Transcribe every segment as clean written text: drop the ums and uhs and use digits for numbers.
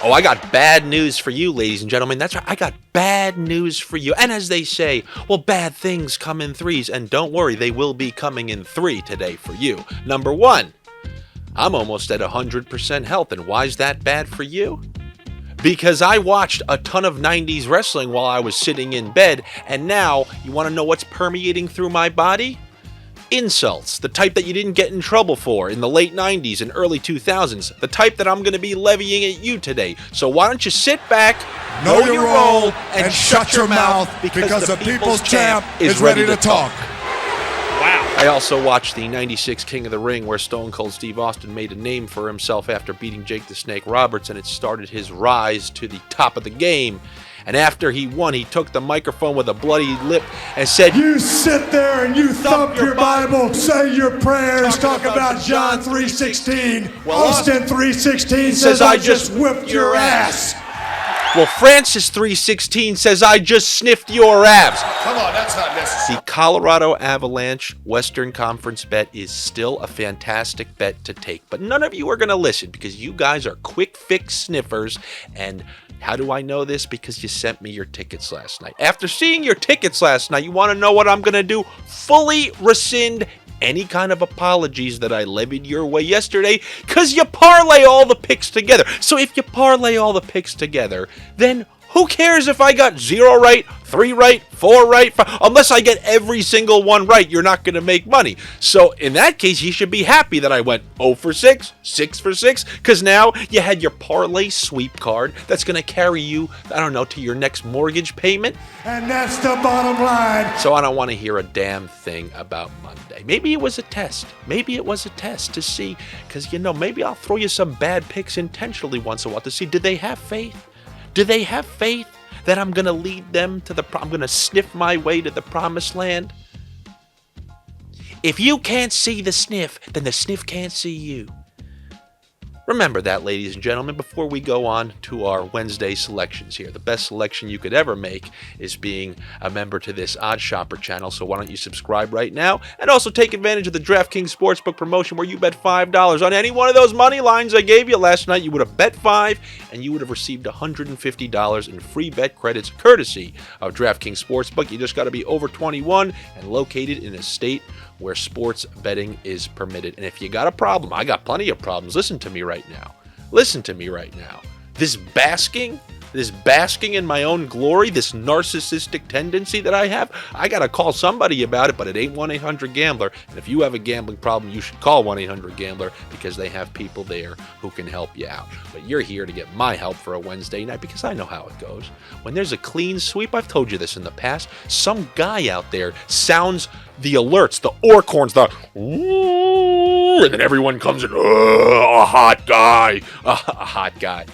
Oh, I got bad news for you, ladies and gentlemen. That's right, I got bad news for you. And as they say, well, bad things come in threes. And don't worry, they will be coming in three today for you. Number one, I'm almost at 100% health. And why is that bad for you? Because I watched a ton of 90s wrestling while I was sitting in bed. And now, you want to know what's permeating through my body? Insults, the type that you didn't get in trouble for in the late 90s and early 2000s, the type that I'm going to be levying at you today. So why don't you sit back, know your role, and shut your mouth because the people's champ is ready to talk. Wow. I also watched the 96 King of the Ring where Stone Cold Steve Austin made a name for himself after beating Jake the Snake Roberts, and it started his rise to the top of the game. And after he won, he took the microphone with a bloody lip and said, "You sit there and you thump your Bible, say your prayers, talk about John 3:16. Well, Austin 3:16 says, I just whipped your ass." Well, Francis 3:16 says, "I just sniffed your abs." Come on, that's not necessary. The Colorado Avalanche Western Conference bet is still a fantastic bet to take. But none of you are going to listen because you guys are quick fix sniffers. And how do I know this? Because you sent me your tickets last night. After seeing your tickets last night, you want to know what I'm going to do? Fully rescind any kind of apologies that I levied your way yesterday, because you parlay all the picks together. So if you parlay all the picks together, then who cares if I got 0 right, 3 right, 4 right, 5, unless I get every single one right, you're not going to make money. So in that case, you should be happy that I went 0 for 6, 6 for 6, because now you had your parlay sweep card that's going to carry you, I don't know, to your next mortgage payment. And that's the bottom line. So I don't want to hear a damn thing about Monday. Maybe it was a test. Maybe it was a test to see, because, you know, maybe I'll throw you some bad picks intentionally once in a while to see, did they have faith? Do they have faith that I'm going to lead them to I'm going to sniff my way to the promised land? If you can't see the sniff, then the sniff can't see you. Remember that, ladies and gentlemen, before we go on to our Wednesday selections here. The best selection you could ever make is being a member to this OddsShopper channel, so why don't you subscribe right now? And also take advantage of the DraftKings Sportsbook promotion where you bet $5 on any one of those money lines I gave you last night. You would have bet 5, and you would have received $150 in free bet credits courtesy of DraftKings Sportsbook. You just got to be over 21 and located in a state where sports betting is permitted. And if you got a problem, I got plenty of problems. Listen to me right now. Listen to me right now. This basking in my own glory, this narcissistic tendency that I have, I got to call somebody about it, but it ain't 1-800-GAMBLER. And if you have a gambling problem, you should call 1-800-GAMBLER because they have people there who can help you out. But you're here to get my help for a Wednesday night because I know how it goes. When there's a clean sweep, I've told you this in the past, some guy out there sounds the alerts, the orc horns, the ooh, and then everyone comes in, a hot guy, a hot guy.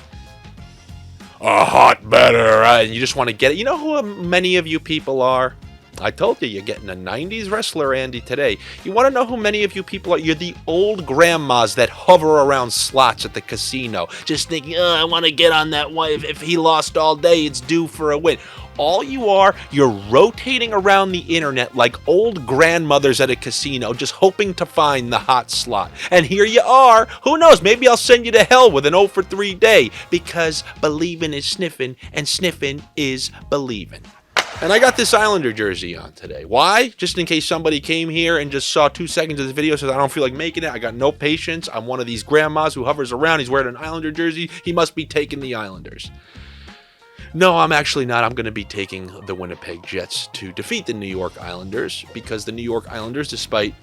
A hot better, and you just want to get it. You know who many of you people are? I told you, you're getting a 90s wrestler, Andy, today. You want to know who many of you people are? You're the old grandmas that hover around slots at the casino, just thinking, I want to get on that one. If he lost all day, it's due for a win. All you are, you're rotating around the internet like old grandmothers at a casino, just hoping to find the hot slot. And here you are. Who knows? Maybe I'll send you to hell with an 0 for 3 day, because believing is sniffing, and sniffing is believing. And I got this Islander jersey on today. Why? Just in case somebody came here and just saw 2 seconds of the video, says, I don't feel like making it. I got no patience. I'm one of these grandmas who hovers around. He's wearing an Islander jersey. He must be taking the Islanders. No, I'm actually not. I'm going to be taking the Winnipeg Jets to defeat the New York Islanders, because the New York Islanders, despite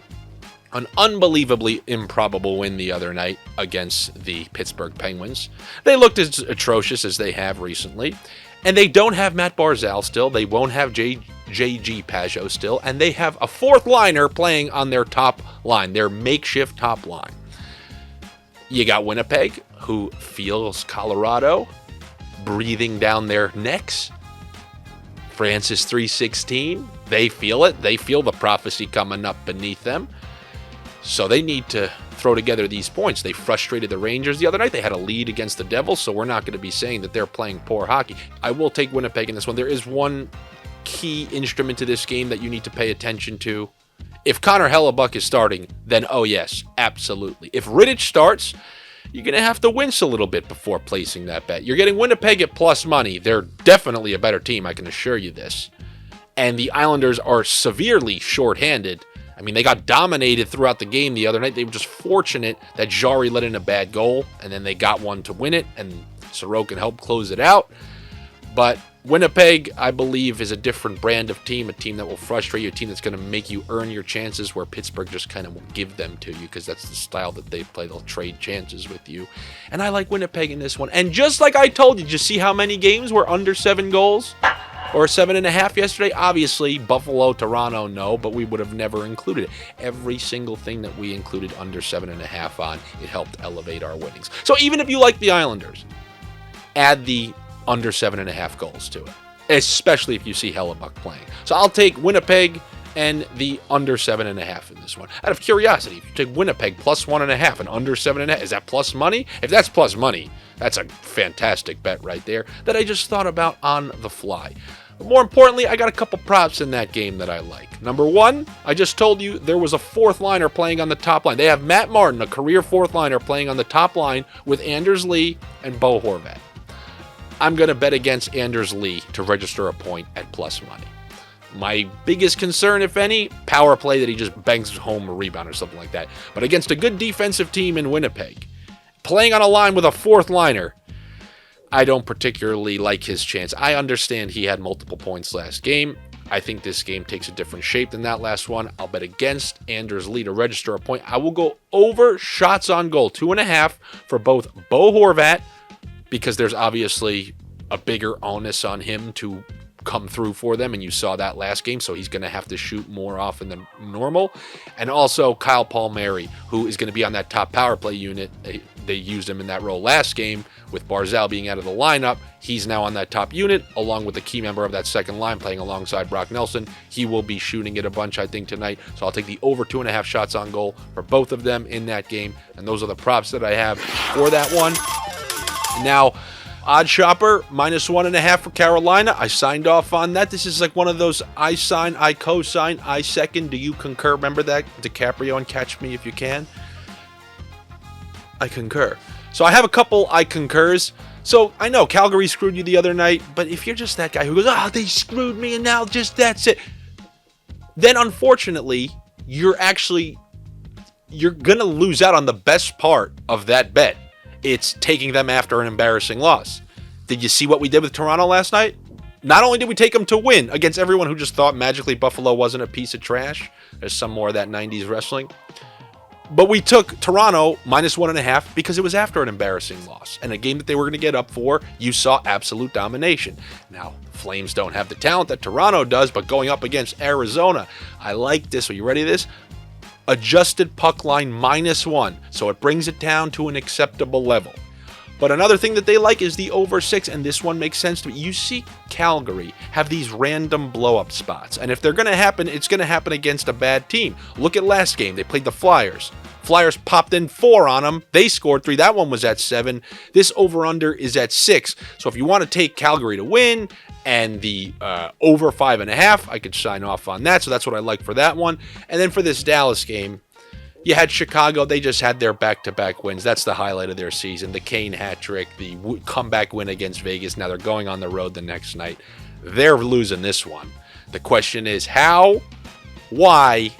an unbelievably improbable win the other night against the Pittsburgh Penguins, they looked as atrocious as they have recently. And they don't have Matt Barzal still. They won't have JG Pajot still. And they have a 4th liner playing on their top line, their makeshift top line. You got Winnipeg, who feels Colorado breathing down their necks. Francis 3:16, they feel it. They feel the prophecy coming up beneath them. So they need to throw together these points. They frustrated the Rangers the other night. They had a lead against the Devils, so we're not going to be saying that they're playing poor hockey. I will take Winnipeg in this one. There is one key instrument to this game that you need to pay attention to. If Connor Hellebuck is starting, then oh yes, absolutely. If Rittich starts, you're going to have to wince a little bit before placing that bet. You're getting Winnipeg at plus money. They're definitely a better team, I can assure you this. And the Islanders are severely shorthanded. I mean, they got dominated throughout the game the other night. They were just fortunate that Jari let in a bad goal, and then they got one to win it, and Sorokin helped close it out. But Winnipeg, I believe, is a different brand of team, a team that will frustrate you, a team that's going to make you earn your chances, where Pittsburgh just kind of will give them to you because that's the style that they play. They'll trade chances with you. And I like Winnipeg in this one. And just like I told you, did you see how many games were under 7 goals? Or 7.5 yesterday? Obviously, Buffalo, Toronto, no, but we would have never included it. Every single thing that we included under 7.5 on, it helped elevate our winnings. So even if you like the Islanders, add the under 7.5 goals to it, especially if you see Hellebuck playing. So I'll take Winnipeg and the under 7.5 in this one. Out of curiosity, if you take Winnipeg plus 1.5 and under 7.5, is that plus money? If that's plus money, that's a fantastic bet right there that I just thought about on the fly. But more importantly, I got a couple props in that game that I like. Number one, I just told you there was a fourth liner playing on the top line. They have Matt Martin, a career fourth liner, playing on the top line with Anders Lee and Bo Horvat. I'm going to bet against Anders Lee to register a point at plus money. My biggest concern, if any, power play that he just bangs home a rebound or something like that. But against a good defensive team in Winnipeg, playing on a line with a fourth liner, I don't particularly like his chance. I understand he had multiple points last game. I think this game takes a different shape than that last one. I'll bet against Anders Lee to register a point. I will go over shots on goal, 2.5 for both Bo Horvat, because there's obviously a bigger onus on him to come through for them, and you saw that last game, so he's going to have to shoot more often than normal. And also Kyle Palmieri, who is going to be on that top power play unit. They used him in that role last game with Barzal being out of the lineup. He's now on that top unit, along with the key member of that second line playing alongside Brock Nelson. He will be shooting it a bunch, I think, tonight. So I'll take the over 2.5 shots on goal for both of them in that game. And those are the props that I have for that one. Now, OddsShopper, minus 1.5 for Carolina. I signed off on that. This is like one of those I sign, I co-sign, I second. Do you concur? Remember that? DiCaprio and Catch Me If You Can? I concur. So I have a couple I concurs. So I know Calgary screwed you the other night, but if you're just that guy who goes, they screwed me and now just that's it, then unfortunately, you're going to lose out on the best part of that bet. It's taking them after an embarrassing loss. Did you see what we did with Toronto last night? Not only did we take them to win against everyone who just thought magically Buffalo wasn't a piece of trash, there's some more of that 90s wrestling, but we took Toronto minus 1.5 because it was after an embarrassing loss. And a game that they were going to get up for, you saw absolute domination. Now, the Flames don't have the talent that Toronto does, but going up against Arizona, I like this. Are you ready for this? Adjusted puck line -1, so it brings it down to an acceptable level. But another thing that they like is the over 6, and this one makes sense to me. You see Calgary have these random blow-up spots, and if they're going to happen, it's going to happen against a bad team. Look at last game. They played the Flyers. Flyers popped in 4 on them. They scored 3. That one was at 7. This over-under is at 6. So if you want to take Calgary to win and the over 5.5, I could sign off on that. So that's what I like for that one. And then for this Dallas game, you had Chicago. They just had their back-to-back wins. That's the highlight of their season. The Kane hat trick, the comeback win against Vegas. Now they're going on the road the next night. They're losing this one. The question is how, why,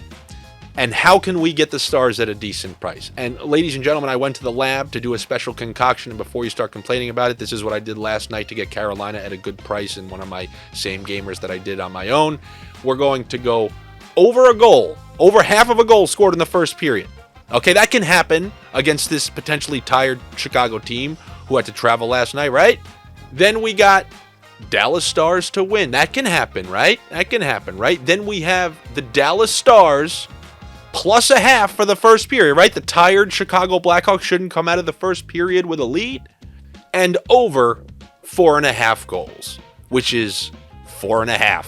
and how can we get the Stars at a decent price? And ladies and gentlemen, I went to the lab to do a special concoction, and before you start complaining about it, this is what I did last night to get Carolina at a good price in one of my same gamers that I did on my own. We're going to go over a goal, over half of a goal scored in the first period. Okay, that can happen against this potentially tired Chicago team who had to travel last night, right? Then we got Dallas Stars to win. That can happen, right? That can happen, right? Then we have the Dallas Stars plus a half for the first period, right? The tired Chicago Blackhawks shouldn't come out of the first period with a lead. And over 4.5 goals, which is 4.5.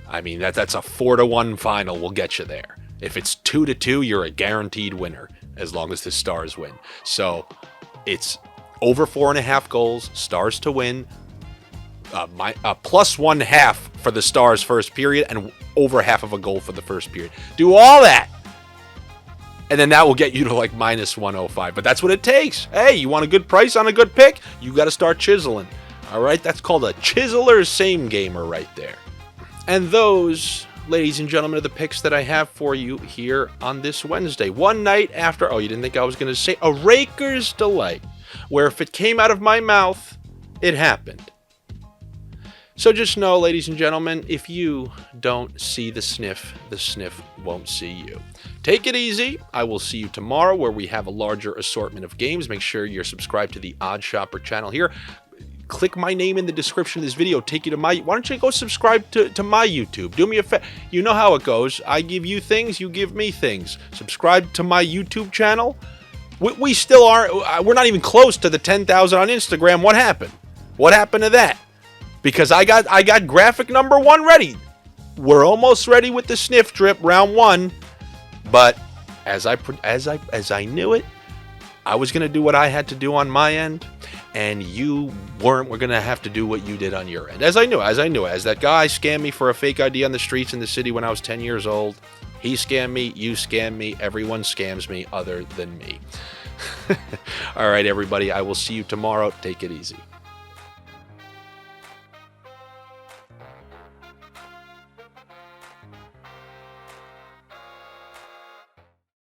I mean, that's a 4-1 final will get you there. If it's 2-2, you're a guaranteed winner as long as the Stars win. So it's over 4.5 goals, Stars to win, plus 1/2 for the Stars first period, and over half of a goal for the first period. Do all that, And then that will get you to like minus 105. But that's what it takes. Hey, you want a good price on a good pick? You got to start chiseling. All right, that's called a chiseler same gamer right there. And those, ladies and gentlemen, are the picks that I have for you here on this Wednesday. One night after, oh, you didn't think I was going to say a Raker's Delight, where if it came out of my mouth, it happened. So just know, ladies and gentlemen, if you don't see the sniff won't see you. Take it easy. I will see you tomorrow where we have a larger assortment of games. Make sure you're subscribed to the OddsShopper channel here. Click my name in the description of this video. Take you to my... Why don't you go subscribe to my YouTube? Do me a favor. You know how it goes. I give you things. You give me things. Subscribe to my YouTube channel. We still aren't... We're not even close to the 10,000 on Instagram. What happened? What happened to that? Because I got graphic number 1 ready. We're almost ready with the sniff drip round 1. But as I knew it, I was going to do what I had to do on my end. And you weren't. We're going to have to do what you did on your end. As I knew. As that guy scammed me for a fake ID on the streets in the city when I was 10 years old. He scammed me. You scammed me. Everyone scams me other than me. All right, everybody. I will see you tomorrow. Take it easy.